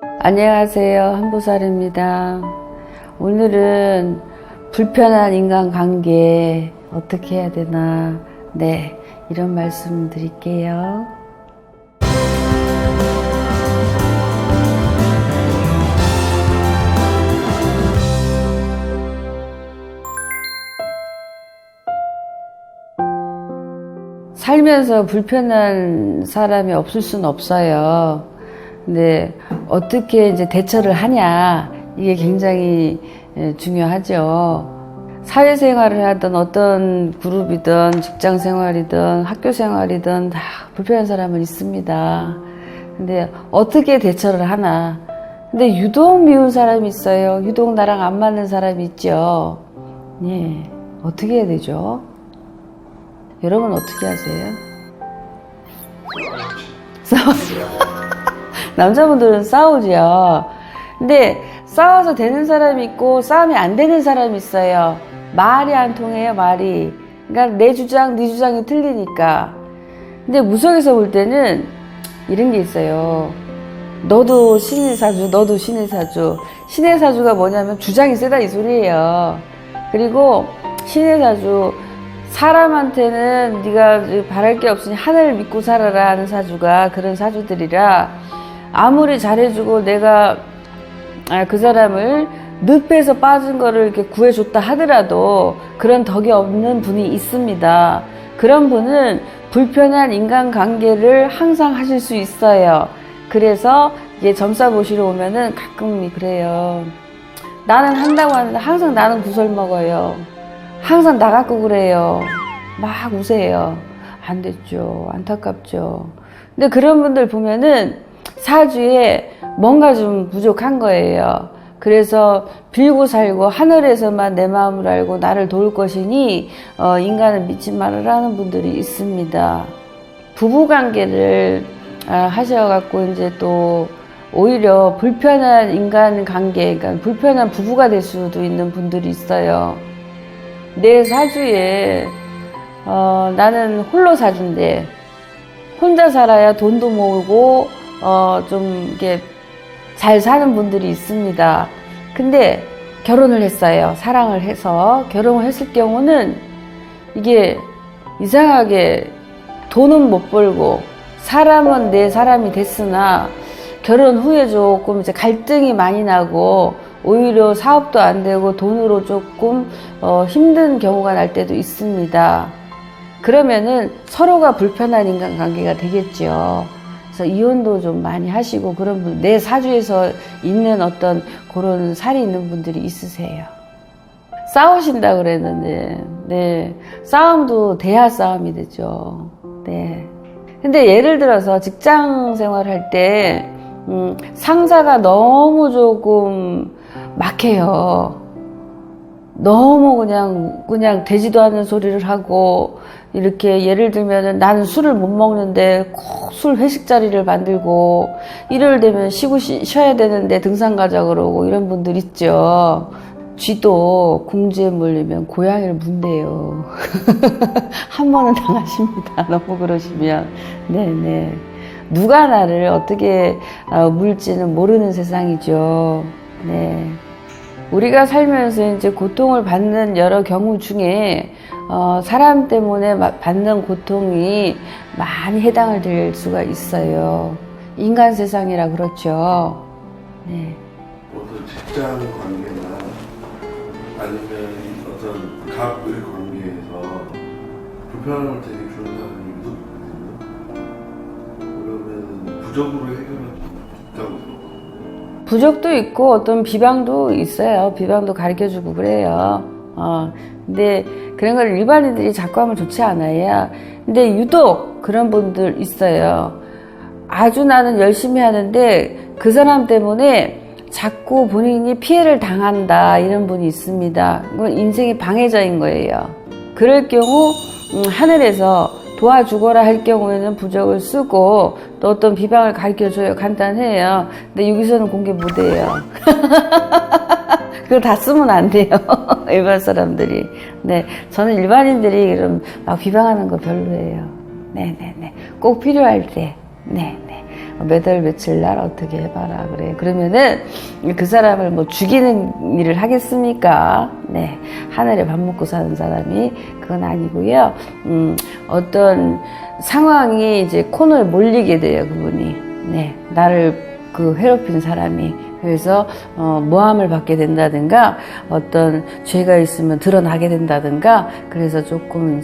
안녕하세요. 한보살입니다. 오늘은 불편한 인간관계 어떻게 해야 되나, 이런 말씀 드릴게요. 살면서 불편한 사람이 없을 수는 없어요. 근데 어떻게 이제 대처를 하냐, 이게 굉장히 중요하죠. 사회생활을 하든 어떤 그룹이든 직장 생활이든 학교 생활이든 다 불편한 사람은 있습니다. 근데 어떻게 대처를 하나. 근데 유독 미운 사람이 있어요. 유독 나랑 안 맞는 사람이 있죠. 어떻게 해야 되죠? 여러분 어떻게 하세요? 남자분들은 싸우죠. 근데 싸워서 되는 사람이 있고 싸움이 안 되는 사람이 있어요. 말이 안 통해요, 말이. 그러니까 내 주장, 네 주장이 틀리니까. 근데 무속에서 볼 때는 이런 게 있어요. 너도 신의 사주, 너도 신의 사주. 신의 사주가 뭐냐면 주장이 세다 이 소리예요. 그리고 신의 사주, 사람한테는 네가 바랄 게 없으니 하늘을 믿고 살아라 하는 사주가 그런 사주들이라, 아무리 잘해주고 내가 그 사람을 늪에서 빠진 거를 이렇게 구해줬다 하더라도 그런 덕이 없는 분이 있습니다. 그런 분은 불편한 인간관계를 항상 하실 수 있어요. 그래서 이제 점사 보시러 오면은 가끔 그래요. 나는 한다고 하는데 항상 나는 구설 먹어요. 항상 나 갖고 그래요. 막 우세요. 안 됐죠. 안타깝죠. 근데 그런 분들 보면은 사주에 뭔가 좀 부족한 거예요. 그래서 빌고 살고 하늘에서만 내 마음을 알고 나를 도울 것이니 인간을 믿지 말아라는 분들이 있습니다. 부부관계를 하셔갖고 이제 또 오히려 불편한 인간관계, 그러니까 불편한 부부가 될 수도 있는 분들이 있어요. 내 사주에 나는 홀로 사주인데 혼자 살아야 돈도 모으고 좀 이렇게 잘 사는 분들이 있습니다. 근데 결혼을 했어요. 사랑을 해서 결혼을 했을 경우는 이게 이상하게 돈은 못 벌고 사람은 내 사람이 됐으나 결혼 후에 조금 이제 갈등이 많이 나고 오히려 사업도 안 되고 돈으로 조금 힘든 경우가 날 때도 있습니다. 그러면은 서로가 불편한 인간관계가 되겠죠. 그래서 이혼도 좀 많이 하시고 그런 분, 내 사주에서 있는 어떤 그런 살이 있는 분들이 있으세요. 싸우신다 그랬는데, 싸움도 대화 싸움이 되죠. 근데 예를 들어서 직장 생활할 때 상사가 너무 조금 막해요. 너무 그냥 되지도 않는 소리를 하고, 이렇게 예를 들면은 나는 술을 못 먹는데 꼭 술 회식 자리를 만들고, 일요일 되면 쉬어야 되는데 등산 가자 그러고 이런 분들 있죠. 쥐도 궁지에 물리면 고양이를 문대요. 한 번은 당하십니다. 너무 그러시면. 누가 나를 어떻게 물지는 모르는 세상이죠. 우리가 살면서 이제 고통을 받는 여러 경우 중에 사람 때문에 받는 고통이 많이 해당을 될 수가 있어요. 인간 세상이라 그렇죠. 어떤 직장 관계나 아니면 어떤 갑을 관계에서 불편함을 되게 주는 사람이 있거든요. 그러면 부적으로 해결할 수 있다고 생각해요. 부적도 있고 어떤 비방도 있어요. 비방도 가르쳐주고 그래요. 근데 그런 걸 일반인들이 자꾸 하면 좋지 않아요. 근데 유독 그런 분들 있어요. 아주 나는 열심히 하는데 그 사람 때문에 자꾸 본인이 피해를 당한다, 이런 분이 있습니다. 그건 인생의 방해자인 거예요. 그럴 경우 하늘에서 도와주거라 할 경우에는 부적을 쓰고 또 어떤 비방을 가르쳐줘요. 간단해요. 근데 여기서는 공개 못해요. 그거 다 쓰면 안 돼요. 일반 사람들이. 저는 일반인들이 그럼 막 비방하는 거 별로예요. 꼭 필요할 때. 몇 월 며칠 날 어떻게 해봐라 그래. 그러면은 그 사람을 뭐 죽이는 일을 하겠습니까? 네, 하늘에 밥 먹고 사는 사람이 그건 아니고요. 어떤 상황이 이제 코너에 몰리게 돼요, 그분이. 네, 나를 그 괴롭힌 사람이. 그래서 모함을 받게 된다든가 어떤 죄가 있으면 드러나게 된다든가 그래서 조금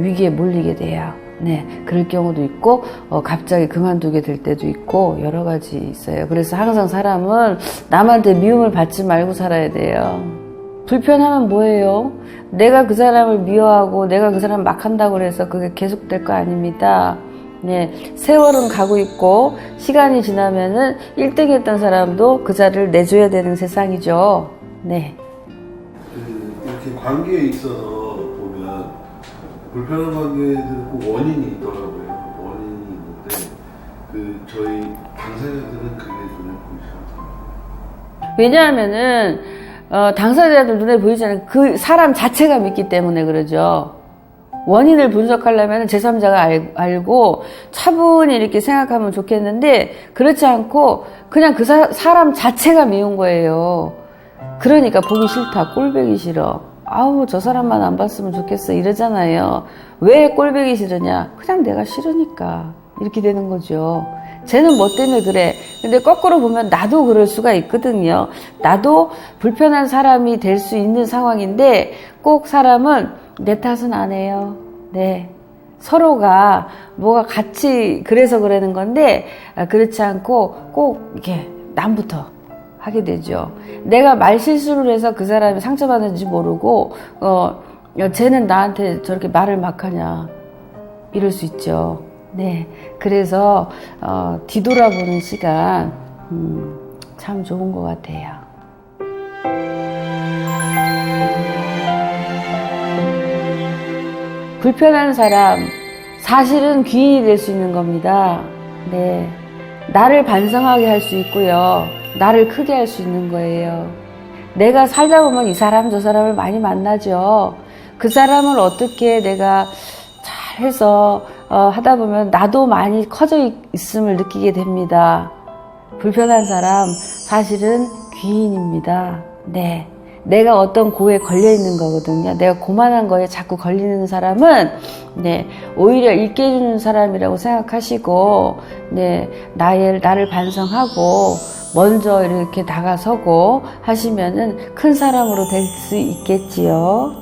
위기에 몰리게 돼요. 네, 그럴 경우도 있고 갑자기 그만두게 될 때도 있고 여러 가지 있어요. 그래서 항상 사람은 남한테 미움을 받지 말고 살아야 돼요. 불편하면 뭐예요? 내가 그 사람을 미워하고 내가 그 사람 막 한다고 해서 그게 계속될 거 아닙니다. 네, 세월은 가고 있고 시간이 지나면은 1등 했던 사람도 그 자리를 내줘야 되는 세상이죠. 네. 이렇게 관계에 있어서 보면 불편한 관계들은 꼭 원인이 있더라고요. 원인이 있는데 저희 당사자들은 그게 눈에 보이지 않습니다. 왜냐하면은 당사자들 눈에 보이지 않는 그 사람 자체가 믿기 때문에 그러죠. 원인을 분석하려면 제3자가 알고 차분히 이렇게 생각하면 좋겠는데 그렇지 않고 그냥 그 사람 자체가 미운 거예요. 그러니까 보기 싫다, 꼴보기 싫어. 아우 저 사람만 안 봤으면 좋겠어 이러잖아요. 왜 꼴보기 싫으냐? 그냥 내가 싫으니까 이렇게 되는 거죠. 쟤는 뭐 때문에 그래. 근데 거꾸로 보면 나도 그럴 수가 있거든요. 나도 불편한 사람이 될 수 있는 상황인데 꼭 사람은 내 탓은 안 해요. 네. 서로가 뭐가 같이 그래서 그러는 건데 그렇지 않고 꼭 이렇게 남부터 하게 되죠. 내가 말 실수를 해서 그 사람이 상처받는지 모르고 쟤는 나한테 저렇게 말을 막 하냐 이럴 수 있죠. 네. 그래서 뒤돌아보는 시간 참 좋은 것 같아요. 불편한 사람, 사실은 귀인이 될 수 있는 겁니다. 네. 나를 반성하게 할 수 있고요. 나를 크게 할 수 있는 거예요. 내가 살다 보면 이 사람 저 사람을 많이 만나죠. 그 사람을 어떻게 내가 잘 해서 하다 보면 나도 많이 커져 있음을 느끼게 됩니다. 불편한 사람, 사실은 귀인입니다. 네. 내가 어떤 고에 걸려 있는 거거든요. 내가 고만한 거에 자꾸 걸리는 사람은 네, 오히려 읽게 해주는 사람이라고 생각하시고 네, 나를 반성하고 먼저 이렇게 다가서고 하시면은 큰 사람으로 될 수 있겠지요.